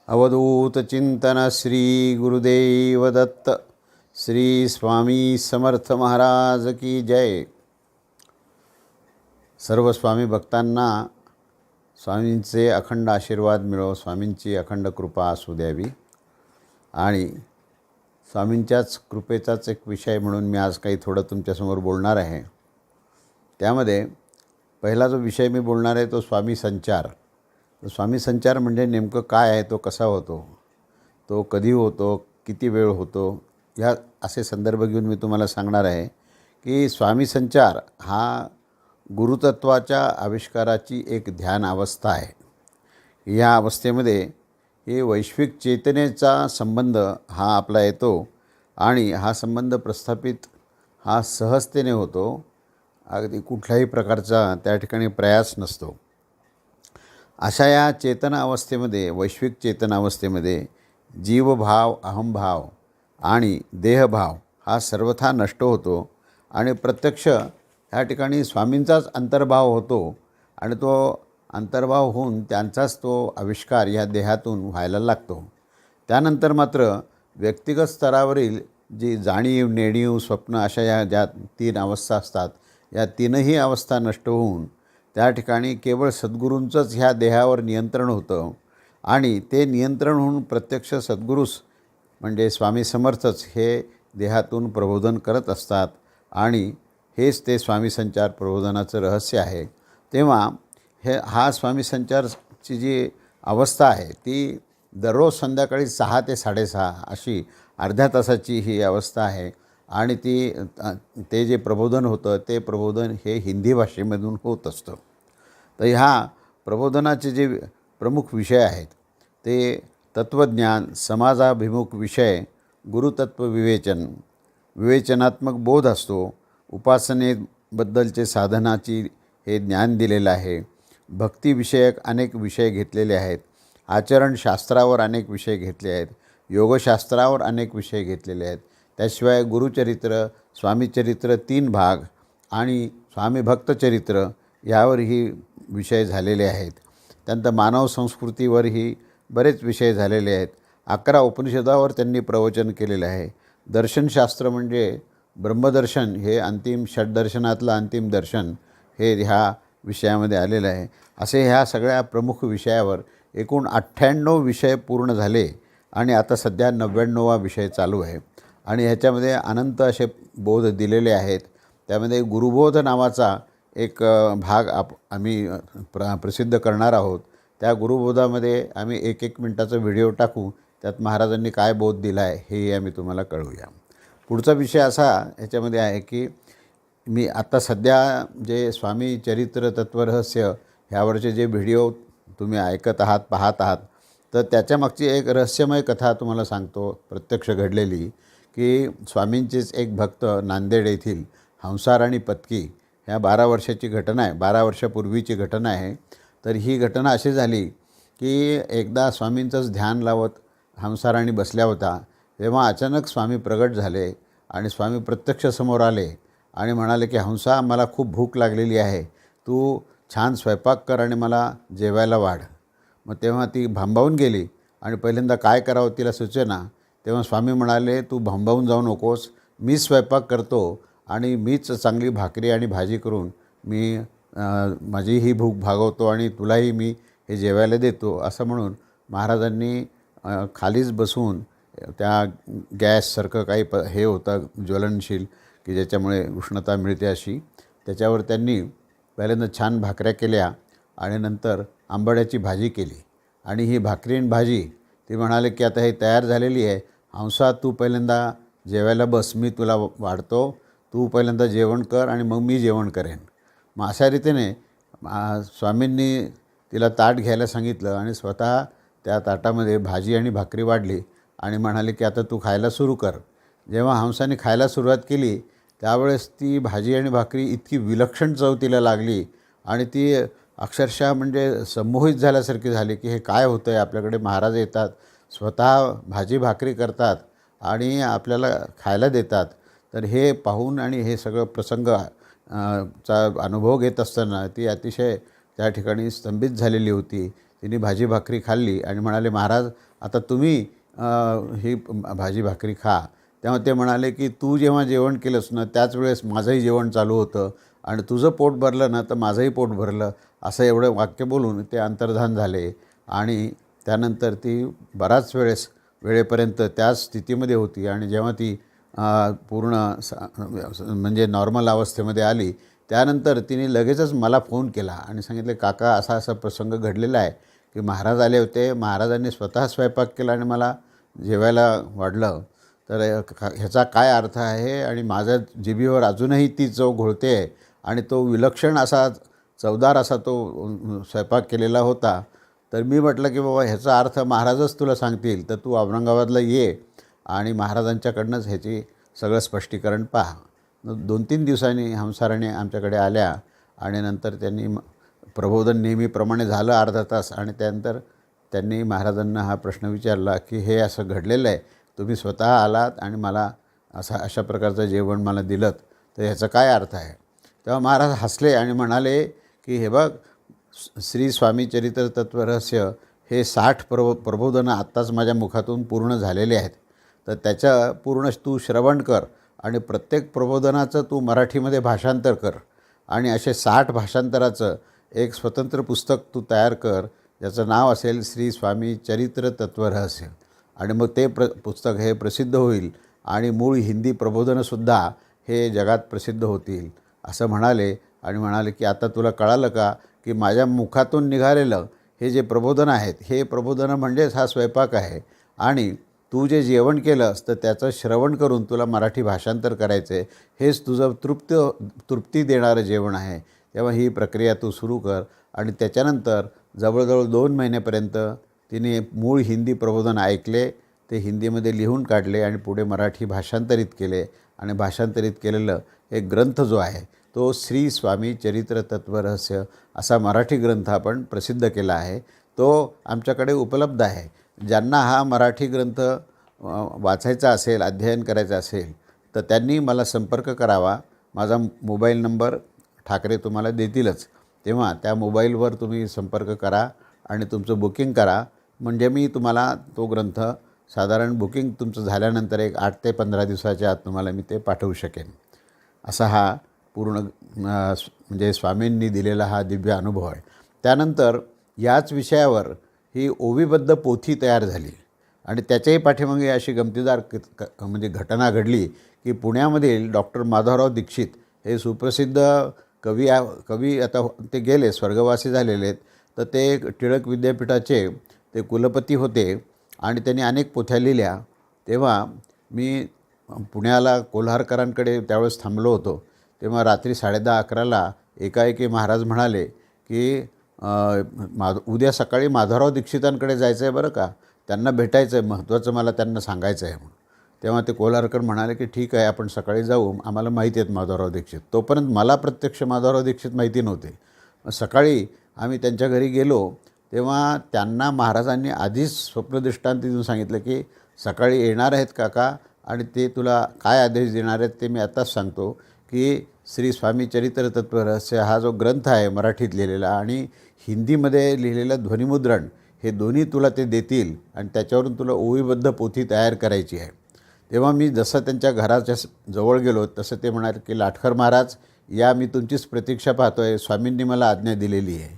अवधूत चिंतन श्री गुरुदेव दत्त श्री स्वामी समर्थ महाराज की जय। सर्व स्वामी भक्तांना स्वामींचे अखंड आशीर्वाद मिळो, स्वामींची अखंड कृपा असू द्यावी। आणि स्वामींच्याच कृपेचाच एक विषय म्हणून मी आज काही थोडं तुमच्यासमोर बोलणार आहे। त्यामध्ये पहिला जो विषय मी बोलणार आहे तो स्वामी संचार। स्वामी संचार म्हणजे नेमकं काय आहे, तो कसा होतो, तो कधी होतो, किती वेळ होतो, या असे संदर्भ घेऊन मी तुम्हाला सांगणार आहे की स्वामी संचार हा गुरुतत्वाच्या आविष्काराची एक ध्यान अवस्था आहे। या अवस्थेमध्ये हे वैश्विक चेतनेचा संबंध हा आपला येतो आणि हा संबंध प्रस्थापित हा सहजतेने होतो। अगदी कुठल्याही प्रकारचा त्या ठिकाणी प्रयास नसतो। अशा या चेतना अवस्थेमध्ये, वैश्विक चेतना अवस्थेमध्ये जीवभाव, अहमभाव आणि देहभाव हा सर्वथा नष्ट होतो आणि प्रत्यक्ष ह्या ठिकाणी स्वामींचाच अंतर्भाव होतो आणि तो अंतर्भाव होऊन त्यांचाच तो आविष्कार या देहातून व्हायला लागतो। त्यानंतर मात्र व्यक्तिगत स्तरावरील जी जाणीव, नेणीव, स्वप्न अशा या ज्या तीन अवस्था असतात, या तीनही अवस्था नष्ट होऊन त्या ठिकाणी केवळ सद्गुरूंचंच ह्या देहावर नियंत्रण होतं आणि ते नियंत्रण होऊन प्रत्यक्ष सद्गुरूस म्हणजे स्वामी समर्थच हे देहातून प्रबोधन करत असतात आणि हेच ते स्वामी संचार प्रबोधनाचं रहस्य आहे। तेव्हा हा स्वामी संचारची जी अवस्था आहे ती दररोज संध्याकाळी 6 ते 6:30 अशी अर्ध्या तासाची ही अवस्था आहे आणि ते जे प्रबोधन होतं ते प्रबोधन हे हिंदी भाषेमधून होत असतं। तर ह्या प्रबोधनाचे जे प्रमुख विषय आहेत ते तत्त्वज्ञान, समाजाभिमुख विषय, गुरुतत्व विवेचन, विवेचनात्मक बोध असतो, उपासनेबद्दलचे साधनाची हे ज्ञान दिलेलं आहे, भक्तिविषयक अनेक विषय घेतलेले आहेत, आचरणशास्त्रावर अनेक विषय घेतले आहेत, योगशास्त्रावर अनेक विषय घेतलेले आहेत। त्याशिवाय गुरुचरित्र, स्वामीचरित्र 3 भाग आणि स्वामी भक्तचरित्र यावरही विषय झालेले आहेत। त्यानंतर मानव संस्कृतीवरही बरेच विषय झालेले आहेत। 11 उपनिषदावर त्यांनी प्रवचन केलेलं आहे। दर्शनशास्त्र म्हणजे ब्रह्मदर्शन हे अंतिम षड्दर्शनातलं अंतिम दर्शन हे ह्या विषयामध्ये आलेलं आहे। असे ह्या सगळ्या प्रमुख विषयावर एकूण 98 विषय पूर्ण झाले आणि आता सध्या 99वा विषय चालू आहे आणि ह्याच्यामध्ये अनंत असे बोध दिलेले आहेत। त्यामध्ये गुरुबोध नावाचा एक भाग आम्ही प्रसिद्ध करणार आहोत। त्या गुरुबोधामध्ये आम्ही 1-1 मिनिटाचा व्हिडिओ टाकू, त्यात महाराजांनी काय बोध दिला आहे हेही आम्ही तुम्हाला कळवूया। पुढचा विषय असा ह्याच्यामध्ये आहे की मी आता सध्या जे स्वामी चरित्र तत्वरहस्य ह्यावरचे जे व्हिडिओ तुम्ही ऐकत आहात, पाहत आहात, तर त्याच्यामागची एक रहस्यमय कथा तुम्हाला सांगतो, प्रत्यक्ष घडलेली, की स्वामींचेच एक भक्त नांदेड येथील हंसार आणि पत्की ह्या 12 वर्षाची घटना आहे, 12 वर्षापूर्वीची घटना आहे। तर ही घटना अशी झाली की एकदा स्वामींचंच ध्यान लावत हंसाराणी बसल्या होता, तेव्हा अचानक स्वामी प्रगट झाले आणि स्वामी प्रत्यक्ष समोर आले आणि म्हणाले की हंसा, मला खूप भूक लागलेली आहे, तू छान स्वयंपाक कर आणि मला जेवायला वाढ। मग तेव्हा ती भांबावून गेली आणि पहिल्यांदा काय करावं तिला सुचेना। तेव्हा स्वामी म्हणाले, तू भांबावून जाऊ नकोस, मीच स्वयंपाक करतो आणि मीच चांगली भाकरी आणि भाजी करून मी माझी ही भूक भागवतो आणि तुलाही मी हे जेवायला देतो, असं म्हणून महाराजांनी खालीच बसून त्या गॅससारखं काही हे होतं ज्वलनशील की ज्याच्यामुळे उष्णता मिळते अशी, त्याच्यावर त्यांनी पहिल्यांदा छान भाकऱ्या केल्या आणि नंतर आंबाड्याची भाजी केली आणि ही भाकरी आणि भाजी ती म्हणाले की आता हे तयार झालेली आहे, हंसा तू पहिल्यांदा जेवायला बस, मी तुला वाढतो, तू पहिल्यांदा जेवण कर आणि मग मी जेवण करेन। मग अशा रीतीने स्वामींनी तिला ताट घ्यायला सांगितलं आणि स्वतः त्या ताटामध्ये भाजी आणि भाकरी वाढली आणि म्हणाले की आता तू खायला सुरू कर। जेव्हा हंसाने खायला सुरुवात केली त्यावेळेस ती भाजी आणि भाकरी इतकी विलक्षण चव तिला लागली आणि ती अक्षरशः म्हणजे संमोहित झाल्यासारखी झाली की हे काय होतं आहे, आपल्याकडे महाराज येतात, स्वतः भाजी भाकरी करतात आणि आपल्याला खायला देतात। तर हे पाहून आणि हे सगळं प्रसंग चा अनुभव घेत असताना ती अतिशय त्या ठिकाणी स्तंभित झालेली होती। तिने भाजी भाकरी खाल्ली आणि म्हणाले, महाराज आता तुम्ही ही भाजी भाकरी खा. तेव्हा ते म्हणाले की तू जेव्हा जेवण केलंस ना त्याच वेळेस माझंही जेवण चालू होतं आणि तुझं पोट भरलं ना तर माझंही पोट भरलं, असं एवढं वाक्य बोलून ते अंतर्धान झाले. आणि त्यानंतर ती बराच वेळेपर्यंत त्याच स्थितीमध्ये होती आणि जेव्हा ती पूर्ण म्हणजे नॉर्मल अवस्थेमध्ये आली त्यानंतर तिने लगेचच मला फोन केला आणि सांगितले, काका असा असा प्रसंग घडलेला आहे की महाराज आले होते, महाराजांनी स्वतः स्वयंपाक केला आणि मला जेवायला वाढलं, तर ह्याचा काय अर्थ आहे. आणि माझ्या जिभेवर अजूनही ती चव घोळते आहे आणि तो विलक्षण असा चवदार असा तो स्वयंपाक केलेला होता. तर मी म्हटलं की बाबा ह्याचा अर्थ महाराजच तुला सांगतील, तर तू औरंगाबादला ये आणि महाराजांच्याकडनंच ह्याची सगळं स्पष्टीकरण पहा. 2-3 दिवसांनी हंसाराणी आमच्याकडे आल्या आणि नंतर त्यांनी प्रबोधन नेहमीप्रमाणे झालं अर्धा तास आणि त्यानंतर त्यांनी महाराजांना हा प्रश्न विचारला की हे असं घडलेलं आहे, तुम्ही स्वतः आलात आणि मला अशा प्रकारचं जेवण मला दिलं, तर ह्याचा काय अर्थ आहे. तेव्हा महाराज हसले आणि म्हणाले की हे बघ, श्री स्वामी चरित्र तत्वरहस्य हे 60 प्रबोधनं आत्ताच माझ्या मुखातून पूर्ण झालेले आहेत, तर त्याचं पूर्ण तू श्रवण कर आणि प्रत्येक प्रबोधनाचं तू मराठीमध्ये भाषांतर कर आणि असे 60 भाषांतराचं एक स्वतंत्र पुस्तक तू तयार कर, ज्याचं नाव असेल श्री स्वामी चरित्र तत्वरहस्य. आणि मग ते पुस्तक हे प्रसिद्ध होईल आणि मूळ हिंदी प्रबोधनंसुद्धा हे जगात प्रसिद्ध होतील, असं म्हणाले. आणि म्हणाले की आता तुला कळालं का की माझ्या मुखातून निघालेलं हे जे प्रबोधन आहेत, हे प्रबोधनं म्हणजेच हा स्वयंपाक आहे आणि तू जे जेवण केलंस तर त्याचं श्रवण करून तुला मराठी भाषांतर करायचं आहे, हेच तुझं तृप्ती देणारं जेवण आहे. तेव्हा ही प्रक्रिया तू सुरू कर. आणि त्याच्यानंतर जवळजवळ 2 महिन्यापर्यंत तिने मूळ हिंदी प्रबोधन ऐकले, ते हिंदीमध्ये लिहून काढले आणि पुढे मराठी भाषांतरित केले. आणि भाषांतरित केलेलं एक ग्रंथ जो आहे तो श्री स्वामी चरित्र तत्वरहस्य असा मराठी ग्रंथ आपण प्रसिद्ध केला आहे, तो आमच्याकडे उपलब्ध आहे. ज्यांना हा मराठी ग्रंथ वाचायचा असेल, अध्ययन करायचं असेल, तर त्यांनी मला संपर्क करावा. माझा मोबाईल नंबर ठाकरे तुम्हाला देतीलच, तेव्हा त्या मोबाईलवर तुम्ही संपर्क करा आणि तुमचं बुकिंग करा. म्हणजे मी तुम्हाला तो ग्रंथ साधारण बुकिंग तुमचं झाल्यानंतर एक 8 ते 15 दिवसाच्या आत तुम्हाला मी ते पाठवू शकेन. असा हा पूर्ण म्हणजे स्वामींनी दिलेला हा दिव्य अनुभव आहे. त्यानंतर याच विषयावर ही ओवीबद्ध पोथी तयार झाली आणि त्याच्याही पाठीमागे अशी गमतीदार म्हणजे घटना घडली की पुण्यामधील डॉक्टर माधवराव दीक्षित हे सुप्रसिद्ध कवी आता ते गेले, स्वर्गवासी झालेले आहेत, तर ते टिळक विद्यापीठाचे ते कुलपती होते आणि त्यांनी अनेक पोथ्या लिहिल्या. तेव्हा मी पुण्याला कोल्हारकरांकडे त्यावेळेस थांबलो होतो. तेव्हा रात्री 10:30-11ला एकाएकी महाराज म्हणाले की उद्या सकाळी माधवराव दीक्षितांकडे जायचं आहे बरं का, त्यांना भेटायचं आहे, महत्त्वाचं मला त्यांना सांगायचं आहे म्हणून. तेव्हा ते कोल्हारकर म्हणाले की ठीक आहे, आपण सकाळी जाऊ, आम्हाला माहिती आहेत माधवराव दीक्षित. तोपर्यंत मला प्रत्यक्ष माधवराव दीक्षित माहिती नव्हते. सकाळी आम्ही त्यांच्या घरी गेलो तेव्हा त्यांना महाराजांनी आधीच स्वप्नदृष्टांत देऊन सांगितलं की सकाळी येणार आहेत काका आणि ते तुला काय आदेश देणार आहेत ते मी आत्ताच सांगतो की श्री स्वामी चरित्र तत्वरहस्य हा जो ग्रंथ आहे मराठीत लिहिलेला आणि हिंदीमध्ये लिहिलेलं ध्वनिमुद्रण, हे दोन्ही तुला ते देतील आणि त्याच्यावरून तुला ओवीबद्ध पोथी तयार करायची आहे. तेव्हा मी जसं त्यांच्या घराच्या जवळ गेलो तसं ते म्हणाले की लाटकर महाराज या, मी तुमचीच प्रतीक्षा पाहतो आहे, स्वामींनी मला आज्ञा दिलेली आहे.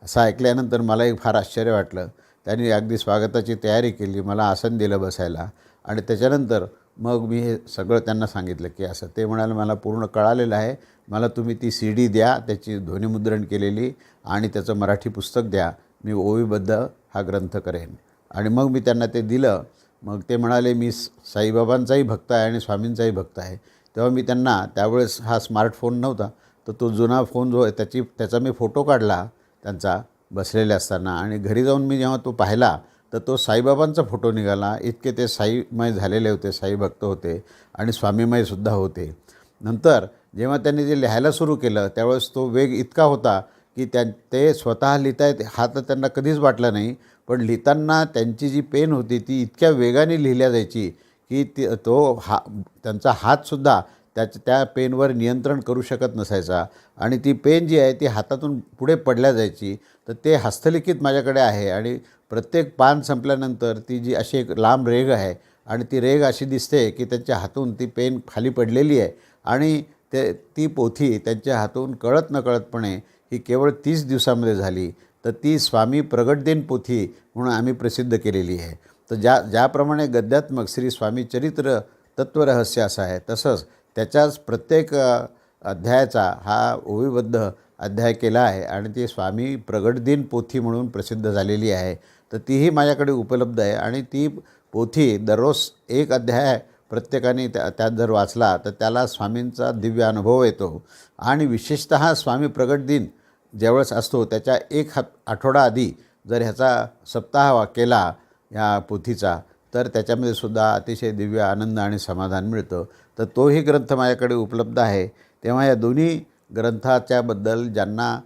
असं ऐकल्यानंतर मला एक फार आश्चर्य वाटलं. त्यांनी अगदी स्वागताची तयारी केली, मला आसन दिलं बसायला आणि त्याच्यानंतर मग मी हे सगळं त्यांना सांगितलं की असं. ते म्हणाले मला पूर्ण कळालेलं आहे, मला तुम्ही ती CD द्या त्याची ध्वनिमुद्रण केलेली आणि त्याचं मराठी पुस्तक द्या, मी ओवीबद्ध हा ग्रंथ करेन. आणि मग मी त्यांना ते दिलं. मग ते म्हणाले मी साईबाबांचाही भक्त आहे आणि स्वामींचाही भक्त आहे. तेव्हा मी त्यांना, त्यावेळेस हा स्मार्टफोन नव्हता, तर तो जुना फोन जो आहे त्याचा मी फोटो काढला त्यांचा बसलेले असताना आणि घरी जाऊन मी जेव्हा तो पाहिला तर तो साईबाबांचा फोटो निघाला. इतके ते साईमय झालेले होते, साई भक्त होते आणि स्वामीमयसुद्धा होते. नंतर जेव्हा त्यांनी जे लिहायला सुरू केलं त्यावेळेस तो वेग इतका होता की ते स्वतः लिहित आहेत हा तर त्यांना कधीच वाटलं नाही, पण लिहिताना त्यांची जी पेन होती ती इतक्या वेगाने लिहिल्या जायची की त्यांचा हातसुद्धा त्या पेनवर नियंत्रण करू शकत नसायचा आणि ती पेन जी आहे ती हातातून पुढे पडल्या जायची. तर ते हस्तलिखित माझ्याकडे आहे आणि प्रत्येक पान संपल्यानंतर ती जी अशी एक लांब रेघ आहे आणि ती रेघ अशी दिसते की त्यांच्या हातून ती पेन खाली पडलेली आहे आणि ती पोथी त्यांच्या हातून कळत नकळतपणे ही केवळ 30 दिवसामध्ये झाली. तर ती स्वामी प्रगट दिन पोथी म्हणून आम्ही प्रसिद्ध केलेली आहे. तर ज्याप्रमाणे गद्यात्मक श्री स्वामी चरित्र तत्वरहस्य असं आहे, तसंच त्याच्याच प्रत्येक अध्यायाचा हा ओवीबद्ध अध्याय केला आहे आणि ती स्वामी प्रगट दिन पोथी म्हणून प्रसिद्ध झालेली आहे. तर तीही माझ्याकडे उपलब्ध आहे आणि ती पोथी दररोज एक अध्याय प्रत्येकाने त्यात जर वाचला तर त्याला स्वामींचा दिव्य अनुभव येतो. आणि विशेषतः स्वामी प्रगट दिन ज्यावेळेस असतो त्याच्या एक आठवडा आधी जर ह्याचा सप्ताह केला ह्या पोथीचा, तर त्याच्यामध्ये सुद्धा अतिशय दिव्य आनंद आणि समाधान मिळतं. तर तोही ग्रंथ माझ्याकडे उपलब्ध आहे. तेव्हा या दोन्ही ग्रंथाच्याबद्दल ज्यांना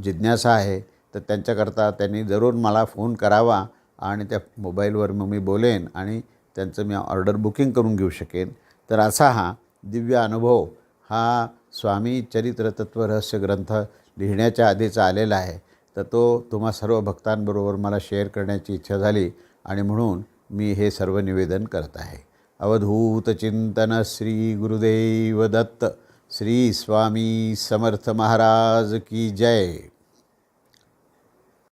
जिज्ञासा आहे तर त्यांच्याकरता त्यांनी जरूर मला फोन करावा आणि त्या मोबाईलवर मग मी बोलेन आणि त्यांचं मी ऑर्डर बुकिंग करून घेऊ शकेन. तर असा हा दिव्य अनुभव हा स्वामी चरित्र तत्वरहस्य ग्रंथ लिहिण्याच्या आधीचा आलेला आहे. तर तो तुम्हा सर्व भक्तांबरोबर मला शेअर करण्याची इच्छा झाली आणि म्हणून मी हे सर्व निवेदन करत आहे. अवधूत चिंतन श्री गुरुदेव दत्त. श्री स्वामी समर्थ महाराज की जय.